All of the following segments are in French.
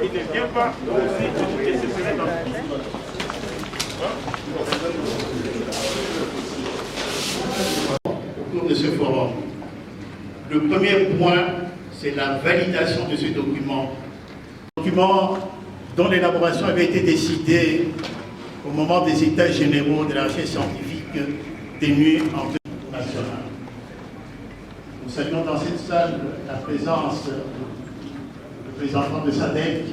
Il ne vient pas aussi et ce serait dans autour de ce forum. Le premier point, c'est la validation de ce document. Document dont l'élaboration avait été décidée au moment des états généraux de la recherche scientifique tenus en national. Nous saluons dans cette salle la présence du représentant de SADC,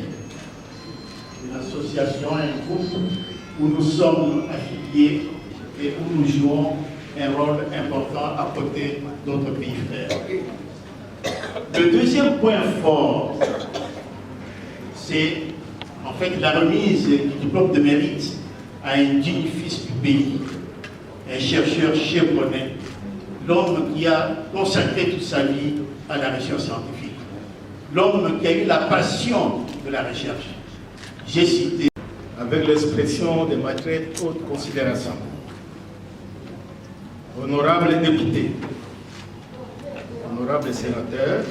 une association, un groupe où nous sommes affiliés et où nous jouons un rôle important à côté d'autres pays frères. Le deuxième point fort, c'est en fait la remise du diplôme de mérite à un digne fils du pays, un chercheur chevronné, l'homme qui a consacré toute sa vie à la recherche scientifique, l'homme qui a eu la passion de la recherche. J'ai cité avec l'expression de ma très haute considération. Honorables députés, honorables sénateurs,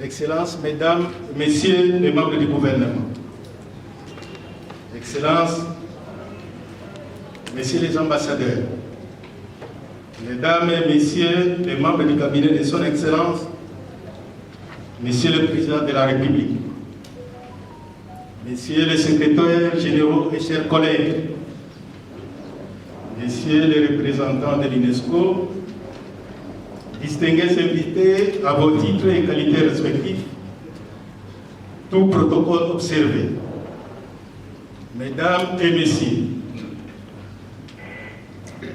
Excellences, Mesdames et Messieurs les membres du gouvernement, Excellences, Messieurs les ambassadeurs, Mesdames et Messieurs les membres du cabinet de Son Excellence, Monsieur le Président de la République, Messieurs les secrétaires généraux et chers collègues, Messieurs les représentants de l'UNESCO, distingués invités à vos titres et qualités respectifs, tout protocole observé. Mesdames et Messieurs,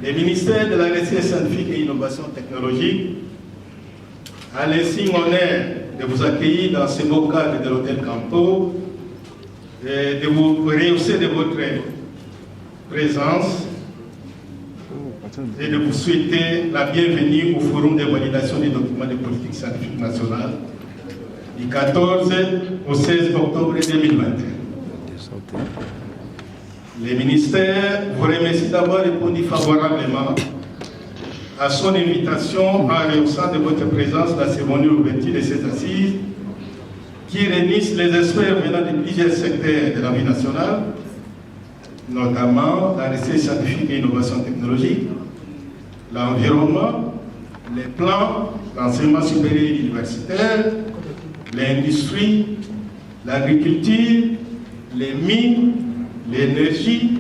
le ministère de la Recherche scientifique et innovation technologique a l'insigne honneur de vous accueillir dans ce beau cadre de l'hôtel Campo et de vous rehausser de votre présence et de vous souhaiter la bienvenue au forum de validation des documents de politique scientifique nationale du 14 au 16 octobre 2021. Le ministère vous remercie d'avoir répondu favorablement à son invitation en rehaussant de votre présence la cérémonie d'ouverture de cette assise qui réunissent les experts venant de plusieurs secteurs de la vie nationale, notamment la recherche scientifique et l'innovation technologique, l'environnement, les plans, l'enseignement supérieur et universitaire, l'industrie, l'agriculture, les mines, l'énergie,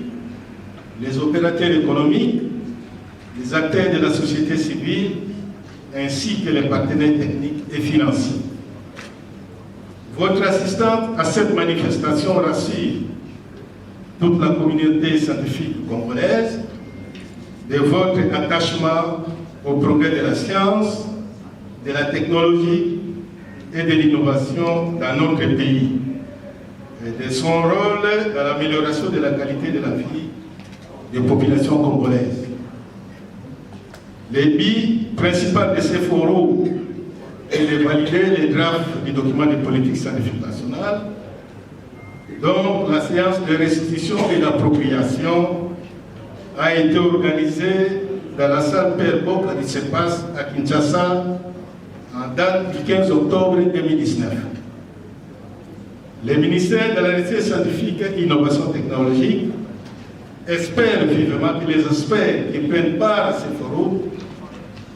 les opérateurs économiques, les acteurs de la société civile, ainsi que les partenaires techniques et financiers. Votre assistance à cette manifestation rassure toute la communauté scientifique congolaise de votre attachement au progrès de la science, de la technologie et de l'innovation dans notre pays et de son rôle dans l'amélioration de la qualité de la vie des populations congolaises. Le but principal de ces forums est de valider les drafts du document de politique scientifique nationale, dont la séance de restitution et d'appropriation a été organisée dans la salle Père Boc qui se passe à Kinshasa en date du 15 octobre 2019. Le ministère de la Recherche scientifique et l'innovation technologique espère vivement que les experts qui prennent part à ces forums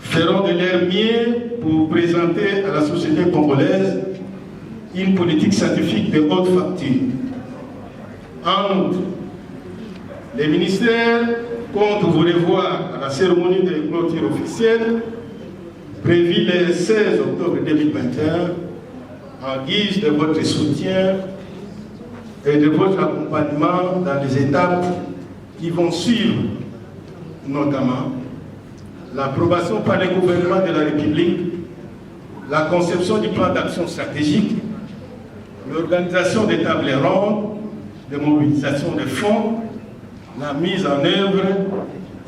feront de leur mieux pour présenter à la société congolaise une politique scientifique de haute facture. En outre, le ministère compte vous revoir à la cérémonie de clôture officielle prévue le 16 octobre 2021 en guise de votre soutien et de votre accompagnement dans les étapes qui vont suivre, notamment l'approbation par le gouvernement de la République, la conception du plan d'action stratégique, l'organisation des tables rondes, de mobilisation de fonds, la mise en œuvre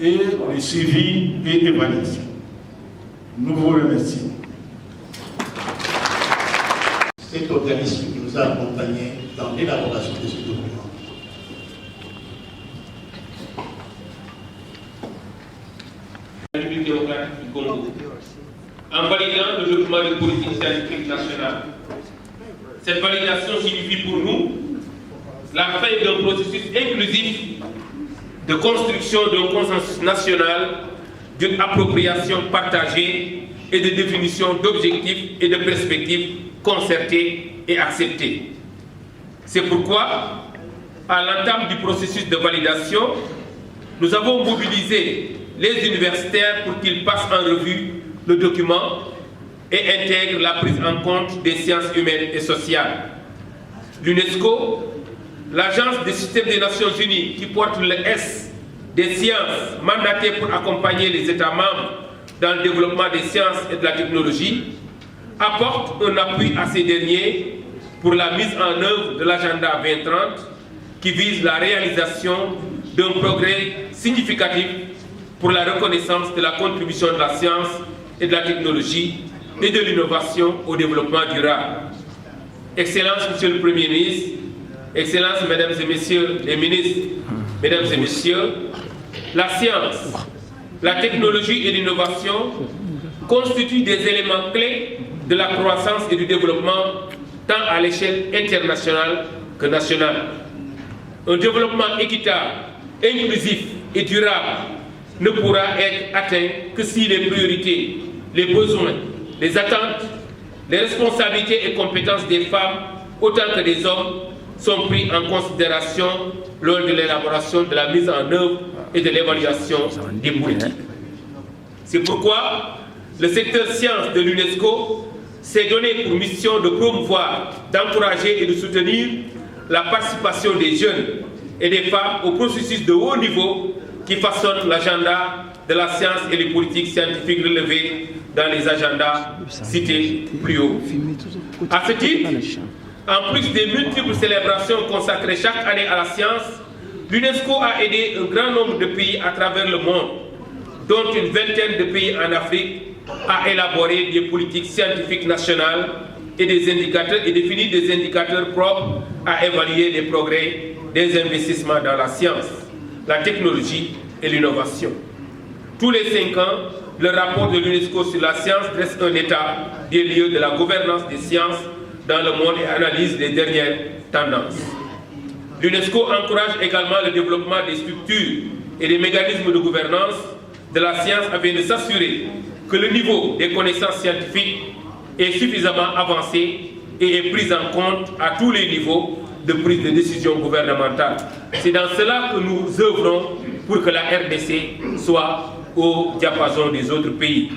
et le suivi et évaluation. Nous vous remercions. Cet organisme qui nous a accompagnés dans l'élaboration de ce document. La République démocratique du Congo, en validant le document de politique scientifique nationale. Cette validation signifie pour nous la fin d'un processus inclusif de construction d'un consensus national, d'une appropriation partagée et de définition d'objectifs et de perspectives concertées et acceptées. C'est pourquoi, à l'entame du processus de validation, nous avons mobilisé les universitaires pour qu'ils passent en revue le document et intègrent la prise en compte des sciences humaines et sociales. L'UNESCO, l'Agence des systèmes des Nations Unies qui porte le S des sciences, mandatée pour accompagner les États membres dans le développement des sciences et de la technologie, apporte un appui à ces derniers pour la mise en œuvre de l'agenda 2030 qui vise la réalisation d'un progrès significatif pour la reconnaissance de la contribution de la science et de la technologie et de l'innovation au développement durable. Excellences, Monsieur le Premier ministre, Excellences, Mesdames et Messieurs les ministres, Mesdames et Messieurs, la science, la technologie et l'innovation constituent des éléments clés de la croissance et du développement tant à l'échelle internationale que nationale. Un développement équitable, inclusif et durable ne pourra être atteint que si les priorités, les besoins, les attentes, les responsabilités et compétences des femmes autant que des hommes sont pris en considération lors de l'élaboration, de la mise en œuvre et de l'évaluation des politiques. C'est pourquoi le secteur sciences de l'UNESCO s'est donné pour mission de promouvoir, d'encourager et de soutenir la participation des jeunes et des femmes au processus de haut niveau qui façonne l'agenda de la science et les politiques scientifiques relevées dans les agendas cités plus haut. À ce titre, en plus des multiples célébrations consacrées chaque année à la science, l'UNESCO a aidé un grand nombre de pays à travers le monde, dont une vingtaine de pays en Afrique, à élaborer des politiques scientifiques nationales et des indicateurs et définir des indicateurs propres à évaluer les progrès des investissements dans la science, la technologie et l'innovation. Tous les 5 ans, le rapport de l'UNESCO sur la science dresse un état des lieux de la gouvernance des sciences dans le monde et analyse les dernières tendances. L'UNESCO encourage également le développement des structures et des mécanismes de gouvernance de la science afin de s'assurer que le niveau des connaissances scientifiques est suffisamment avancé et est pris en compte à tous les niveaux de prise de décision gouvernementale. C'est dans cela que nous œuvrons pour que la RDC soit au diapason des autres pays.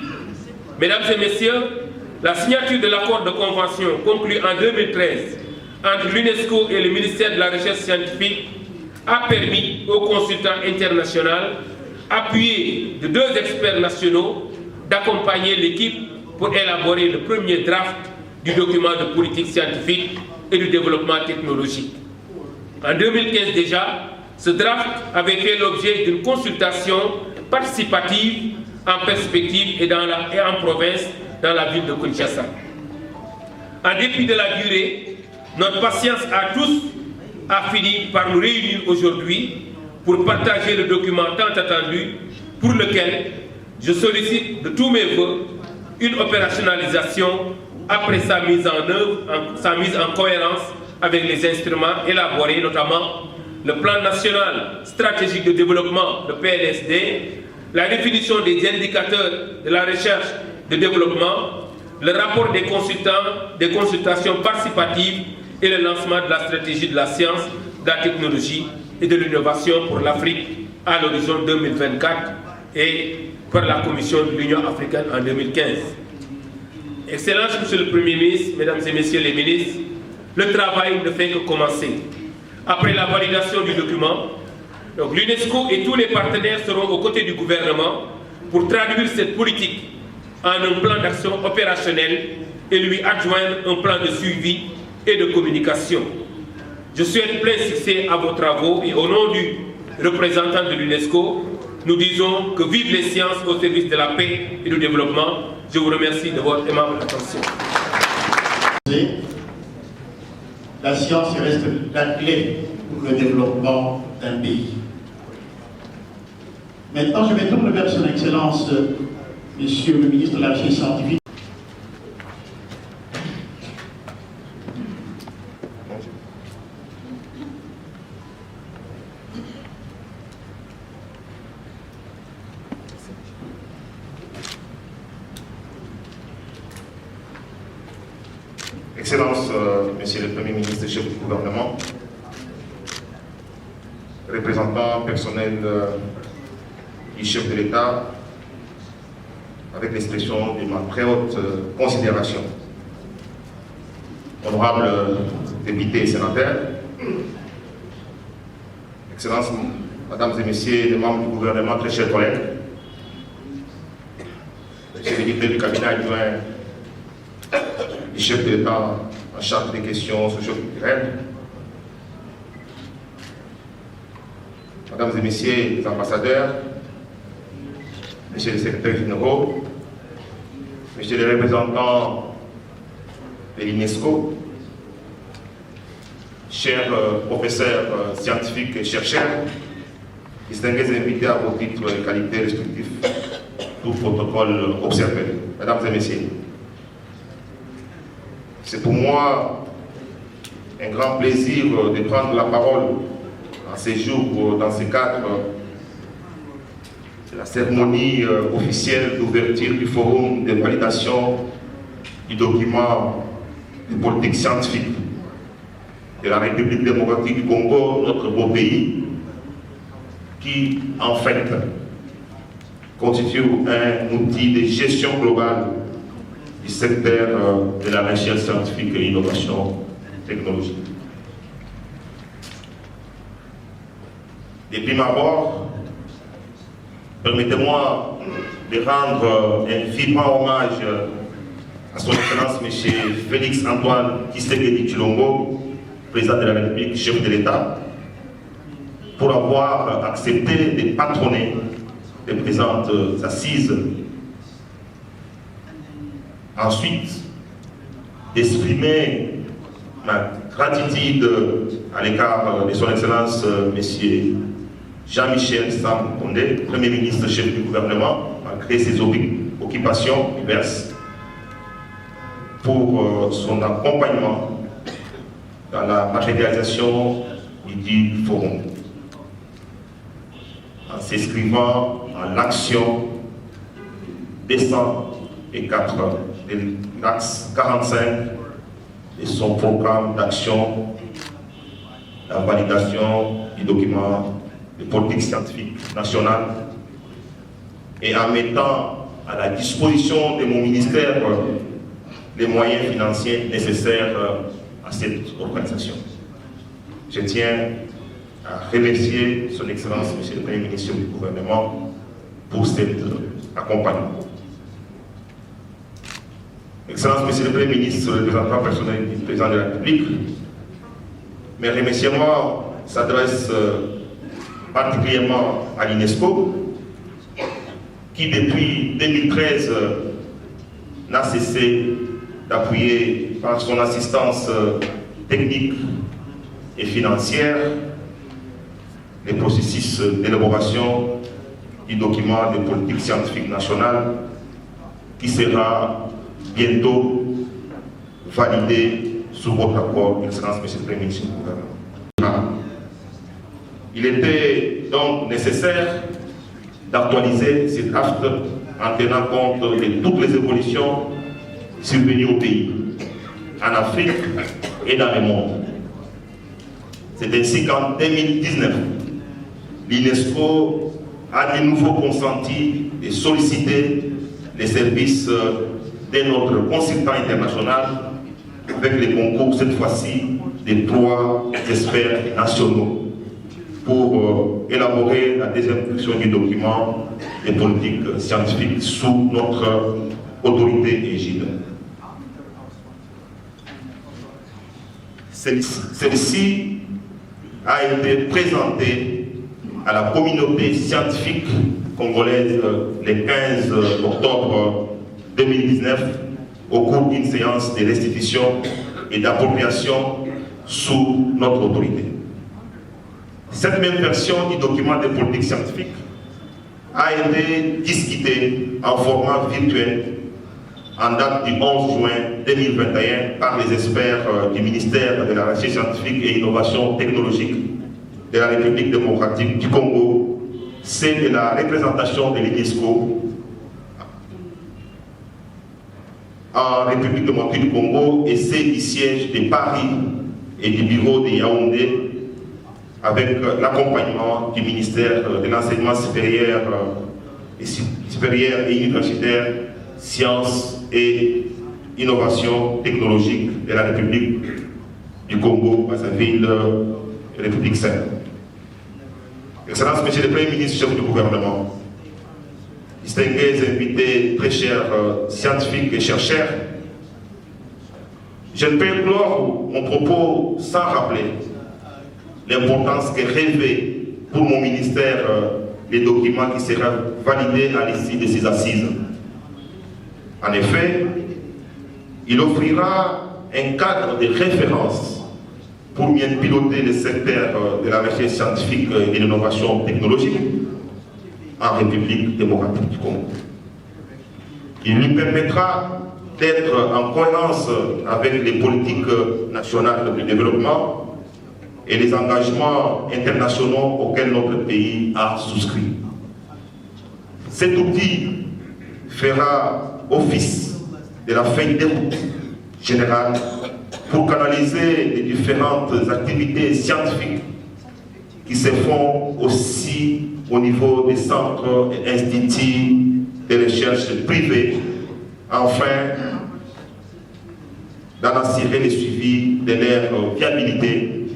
Mesdames et Messieurs, la signature de l'accord de convention conclu en 2013 entre l'UNESCO et le ministère de la Recherche scientifique a permis aux consultants internationaux, appuyés de 2 experts nationaux, d'accompagner l'équipe pour élaborer le premier draft du document de politique scientifique et du développement technologique. En 2015 déjà, ce draft avait fait l'objet d'une consultation participative en perspective et en province dans la ville de Kinshasa. En dépit de la durée, notre patience à tous a fini par nous réunir aujourd'hui pour partager le document tant attendu pour lequel je sollicite de tous mes voeux une opérationnalisation après sa mise en œuvre, sa mise en cohérence avec les instruments élaborés, notamment le plan national stratégique de développement, le PNSD, la définition des indicateurs de la recherche de développement, le rapport des consultations participatives et le lancement de la stratégie de la science, de la technologie et de l'innovation pour l'Afrique à l'horizon 2024 et par la Commission de l'Union africaine en 2015. Excellences, Monsieur le Premier ministre, Mesdames et Messieurs les ministres, le travail ne fait que commencer. Après la validation du document, l'UNESCO et tous les partenaires seront aux côtés du gouvernement pour traduire cette politique en un plan d'action opérationnel et lui adjoindre un plan de suivi et de communication. Je souhaite plein succès à vos travaux et au nom du représentant de l'UNESCO, nous disons que vive les sciences au service de la paix et du développement. Je vous remercie de votre aimable attention. La science reste la clé pour le développement d'un pays. Maintenant, je vais tourner vers son Excellence, Monsieur le ministre de la Recherche scientifique. Excellence, Monsieur le Premier ministre, chef du gouvernement, représentant personnel du chef de l'État, avec l'expression de ma très haute considération. Honorables députés et sénateurs, Excellences, Mesdames et Messieurs les membres du gouvernement, très chers collègues, Monsieur le directeur du cabinet adjoint du chef de l'État en charge des questions socio-culturelles, Mesdames et Messieurs les ambassadeurs, Messieurs les secrétaires généraux, Messieurs les représentants de l'UNESCO, chers professeurs scientifiques et chercheurs, distingués invités à vos titres et qualités respectifs, tout protocole observé. Mesdames et Messieurs, c'est pour moi un grand plaisir de prendre la parole en ces jours, dans ce cadre de la cérémonie officielle d'ouverture du forum de validation du document de politique scientifique de la République démocratique du Congo, notre beau pays, qui en fait constitue un outil de gestion globale du secteur de la recherche scientifique et l'innovation technologique. Depuis ma mort, permettez-moi de rendre un vibrant hommage à son Excellence M. Félix Antoine Tshisekedi Tshilombo, président de la République, chef de l'État, pour avoir accepté de patronner les présentes assises. Ensuite, d'exprimer ma gratitude à l'égard de son Excellence M. Jean-Michel Sam-Kondé, Premier ministre, chef du gouvernement, malgré ses occupations diverses, pour son accompagnement dans la matérialisation du forum, en s'inscrivant en l'action des 4 de l'axe 45 de son programme d'action, la validation du document de politique scientifique nationale, et en mettant à la disposition de mon ministère les moyens financiers nécessaires à cette organisation. Je tiens à remercier son Excellence, Monsieur le Premier ministre du gouvernement, pour cet accompagnement. Excellence, Monsieur le Premier ministre, représentant personnel du Président de la République, mes remerciements s'adressent particulièrement à l'UNESCO, qui depuis 2013 n'a cessé d'appuyer par son assistance technique et financière les processus d'élaboration du document de politique scientifique nationale qui sera bientôt validé sous votre accord, Excellence, Monsieur le Premier ministre du gouvernement. Il était donc nécessaire d'actualiser ces drafts en tenant compte de toutes les évolutions survenues au pays, en Afrique et dans le monde. C'est ainsi qu'en 2019, l'UNESCO a de nouveau consenti de solliciter les services de notre consultant international avec le concours cette fois-ci de 3 experts nationaux pour élaborer la deuxième version du document de politique scientifique sous notre autorité égide. Celle-ci a été présentée à la communauté scientifique congolaise le 15 octobre 2019 au cours d'une séance de restitution et d'appropriation sous notre autorité. Cette même version du document de politique scientifique a été discutée en format virtuel en date du 11 juin 2021 par les experts du ministère de la Recherche scientifique et innovation technologique de la République démocratique du Congo, c'est de la représentation de l'UNESCO en République démocratique du Congo et celle du siège de Paris et du bureau de Yaoundé, avec l'accompagnement du ministère de l'enseignement supérieur et universitaire, sciences et innovation technologique de la République du Congo, à sa ville, République Sainte. Excellences, Monsieur le Premier ministre, chef du gouvernement, distingués invités, très chers scientifiques et chercheurs, je ne peux clore mon propos sans rappeler l'importance que rêvait pour mon ministère les documents qui seront validés à l'issue de ces assises. En effet, il offrira un cadre de référence pour mieux piloter le secteur de la recherche scientifique et de l'innovation technologique en République démocratique du Congo. Il lui permettra d'être en cohérence avec les politiques nationales de développement et les engagements internationaux auxquels notre pays a souscrit. Cet outil fera office de la feuille de route générale pour canaliser les différentes activités scientifiques qui se font aussi au niveau des centres et instituts de recherche privés, afin d'en assurer le suivi de leur viabilité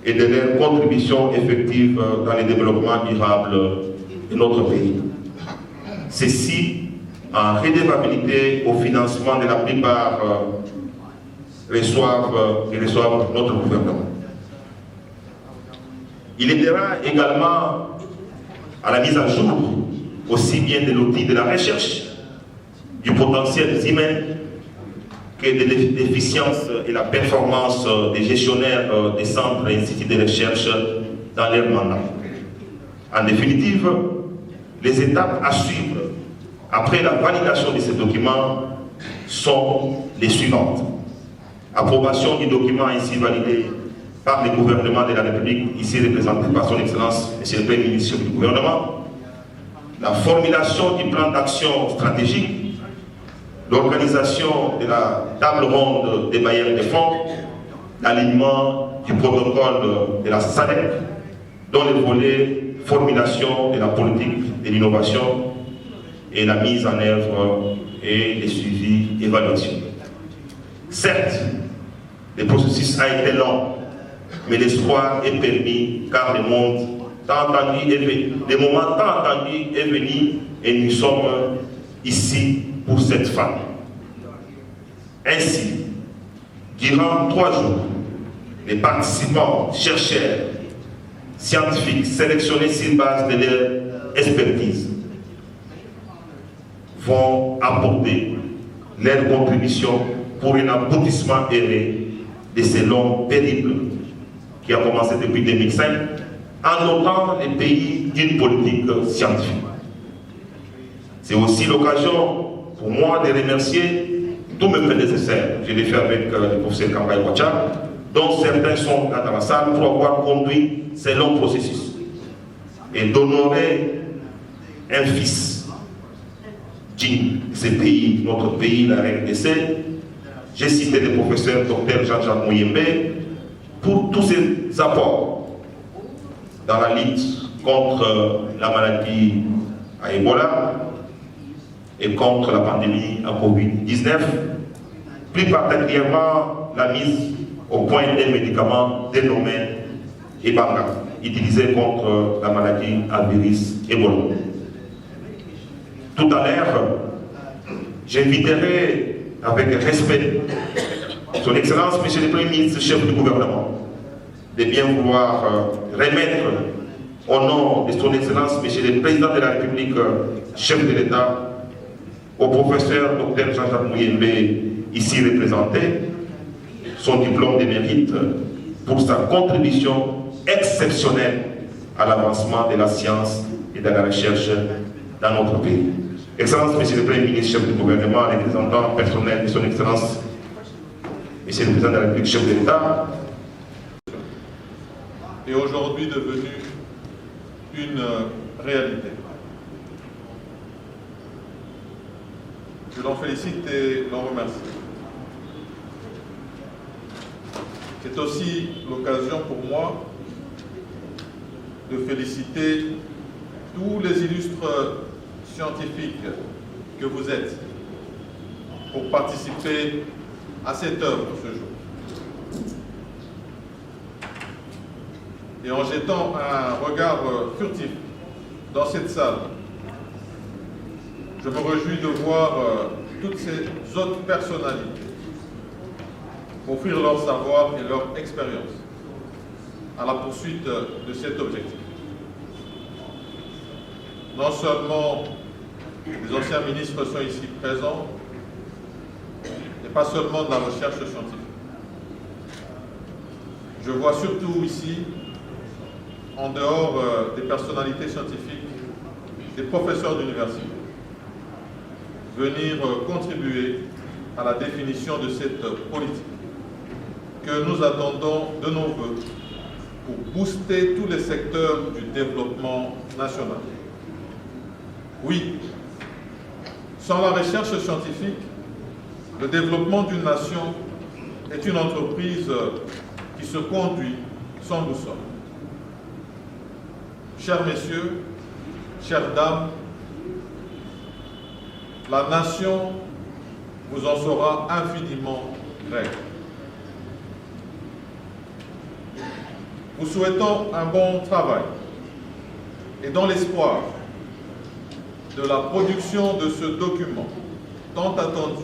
et de leur contribution effective dans le développement durable de notre pays. Ceci en redevabilité au financement de la plupart reçoivent notre gouvernement. Il aidera également à la mise à jour aussi bien de l'outil de la recherche, du potentiel humain, que de l'efficience et la performance des gestionnaires des centres et instituts de recherche dans leur mandat. En définitive, les étapes à suivre après la validation de ces documents sont les suivantes. Approbation du document ainsi validé par le gouvernement de la République, ici représenté par son Excellence, M. le Premier ministre du gouvernement. La formulation du plan d'action stratégique, l'organisation de la table ronde des bailleurs de fonds, l'alignement du protocole de la SADC, dont le volet formulation de la politique de l'innovation et la mise en œuvre et le suivi d'évaluation. Certes, le processus a été long, mais l'espoir est permis car le moment tant attendu est venu et nous sommes ici pour cette fin. Ainsi, durant 3 jours, les participants, chercheurs, scientifiques sélectionnés sur base de leur expertise vont apporter leur contribution pour un aboutissement heureux de ce long périple qui a commencé depuis 2005 en dotant les pays d'une politique scientifique. C'est aussi l'occasion pour moi de remercier tous mes prédécesseurs. Je l'ai fait avec le professeur Kambaï Wacha, dont certains sont là dans la salle pour avoir conduit ce long processus et d'honorer un fils digne de ce pays, notre pays, la RDC. J'ai cité le professeur Dr Jean-Jacques Mouyembe pour tous ses apports dans la lutte contre la maladie à Ebola et contre la pandémie à Covid-19, plus particulièrement la mise au point des médicaments dénommés Ebanga, utilisés contre la maladie à virus Ebola. Tout à l'heure, j'inviterai avec respect Son Excellence, Monsieur le Premier ministre, chef du gouvernement, de bien vouloir remettre au nom de Son Excellence, Monsieur le Président de la République, chef de l'État, au professeur Dr Jean-Jacques Mouyembe, ici représenté, son diplôme de mérite pour sa contribution exceptionnelle à l'avancement de la science et de la recherche dans notre pays. Excellence, Monsieur le Premier ministre, chef du gouvernement, représentant personnel de Son Excellence, Monsieur le Président de la République, chef de l'État, est aujourd'hui devenu une réalité. Je l'en félicite et l'en remercie. C'est aussi l'occasion pour moi de féliciter tous les illustres scientifiques que vous êtes pour participer à cette œuvre ce jour. Et en jetant un regard furtif dans cette salle, je me réjouis de voir toutes ces autres personnalités offrir leur savoir et leur expérience à la poursuite de cet objectif. Non seulement les anciens ministres sont ici présents, et pas seulement de la recherche scientifique. Je vois surtout ici, en dehors des personnalités scientifiques, des professeurs d'université, venir contribuer à la définition de cette politique que nous attendons de nos voeux pour booster tous les secteurs du développement national. Oui, sans la recherche scientifique, le développement d'une nation est une entreprise qui se conduit sans boussole. Chers messieurs, chères dames, la nation vous en sera infiniment gré. Vous souhaitons un bon travail et dans l'espoir de la production de ce document tant attendu,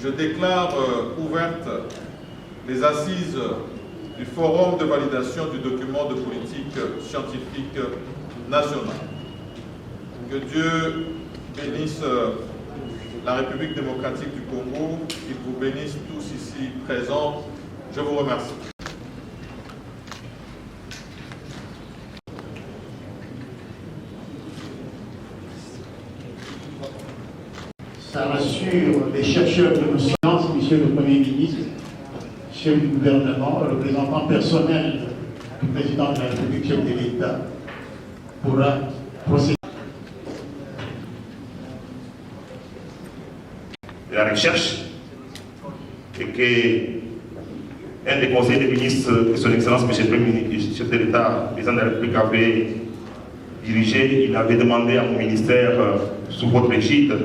je déclare ouvertes les assises du Forum de validation du document de politique scientifique nationale. Que Dieu bénisse la République démocratique du Congo, qu'il vous bénisse tous ici présents. Je vous remercie. Ça rassure les chercheurs de nos sciences, Monsieur le Premier ministre, chef du gouvernement, représentant personnel du président de la République, chef de l'État, pourra procéder. La recherche et qu'un des conseils des ministres de son Excellence, M. le Premier ministre, chef de l'État, président de la République, avait dirigé, il avait demandé à mon ministère, sous votre égide,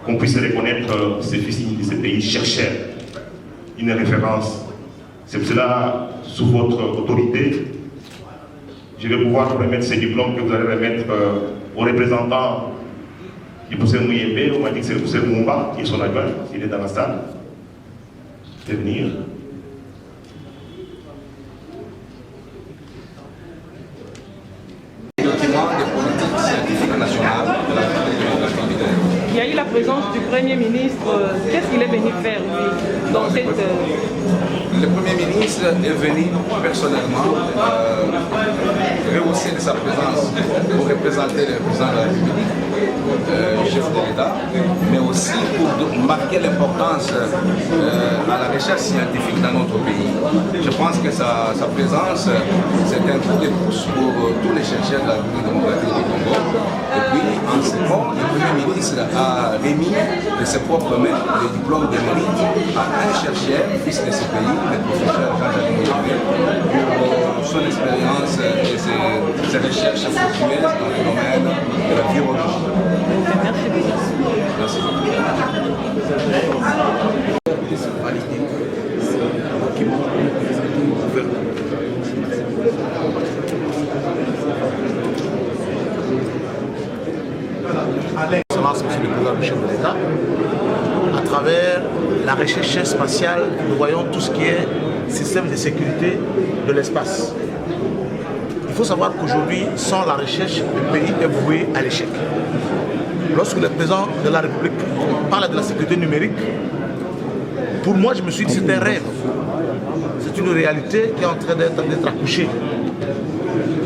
qu'on puisse reconnaître ces fils de ces pays chercheurs, une référence. C'est pour cela, sous votre autorité, je vais pouvoir remettre ces diplômes que vous allez remettre aux représentants du professeur Mouyembe. On m'a dit que c'est le professeur Moumba qui est son adjoint, il est dans la salle. De venir. Il y a eu la présence du Premier ministre. Qu'est-ce qu'il est venu faire, lui, dans cette... Le Premier ministre est venu personnellement rehausser de sa présence pour représenter le président de la République, chef de l'État, mais aussi pour marquer l'importance à la recherche scientifique dans notre pays. Je pense que sa présence, c'est un coup de pouce pour tous les chercheurs de la République démocratique du Congo. Et puis, en ce moment, le Premier ministre a remis de ses propres mains le diplôme de mérite à un chercheur, fils de ce pays, le professeur Jean-Jacques Mouyembe, pour son expérience et ses recherches fructueuses dans le domaine de la virologie. Merci beaucoup. Merci beaucoup. Monsieur le président du chef de l'État, à travers la recherche spatiale, nous voyons tout ce qui est système de sécurité de l'espace. Il faut savoir qu'aujourd'hui, sans la recherche, le pays est voué à l'échec. Lorsque le président de la République parle de la sécurité numérique, pour moi, je me suis dit que c'est un rêve. C'est une réalité qui est en train d'être accouchée.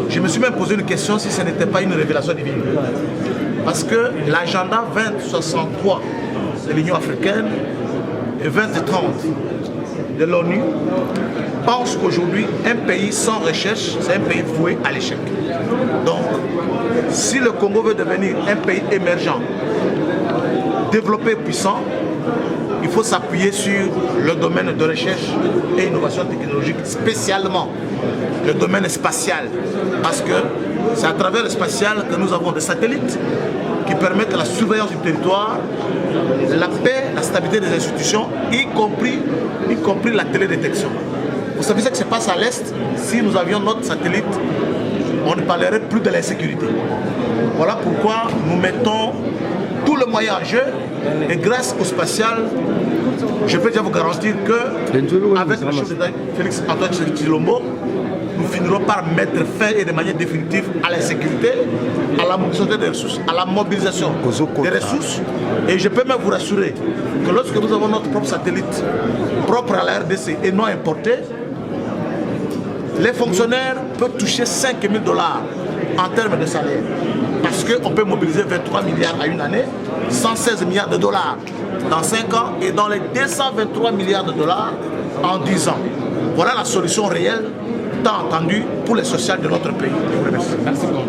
Je me suis même posé une question si ce n'était pas une révélation divine. Parce que l'agenda 2063 de l'Union africaine et 2030 de l'ONU pense qu'aujourd'hui, un pays sans recherche, c'est un pays voué à l'échec. Donc, si le Congo veut devenir un pays émergent, développé et puissant, il faut s'appuyer sur le domaine de recherche et innovation technologique, spécialement le domaine spatial. Parce que c'est à travers le spatial que nous avons des satellites qui permettent la surveillance du territoire, la paix, la stabilité des institutions, y compris la télédétection. Vous savez ce qui se passe à l'Est? Si nous avions notre satellite, on ne parlerait plus de l'insécurité. Voilà pourquoi nous mettons tous les moyens en jeu et grâce au spatial, je peux déjà vous garantir qu'avec le chef d'État Félix Antoine Tshilombo, nous finirons par mettre fin et de manière définitive à l'insécurité, à la mobilisation des ressources, à la mobilisation des ressources. Et je peux même vous rassurer que lorsque nous avons notre propre satellite, propre à la RDC et non importé, les fonctionnaires peuvent toucher 5 000 $ en termes de salaire. Parce qu'on peut mobiliser 23 milliards à une année, 116 milliards de dollars dans 5 ans et dans les 223 milliards de dollars en 10 ans. Voilà la solution réelle, tant entendue, pour les sociales de notre pays. Je vous remercie. Merci beaucoup.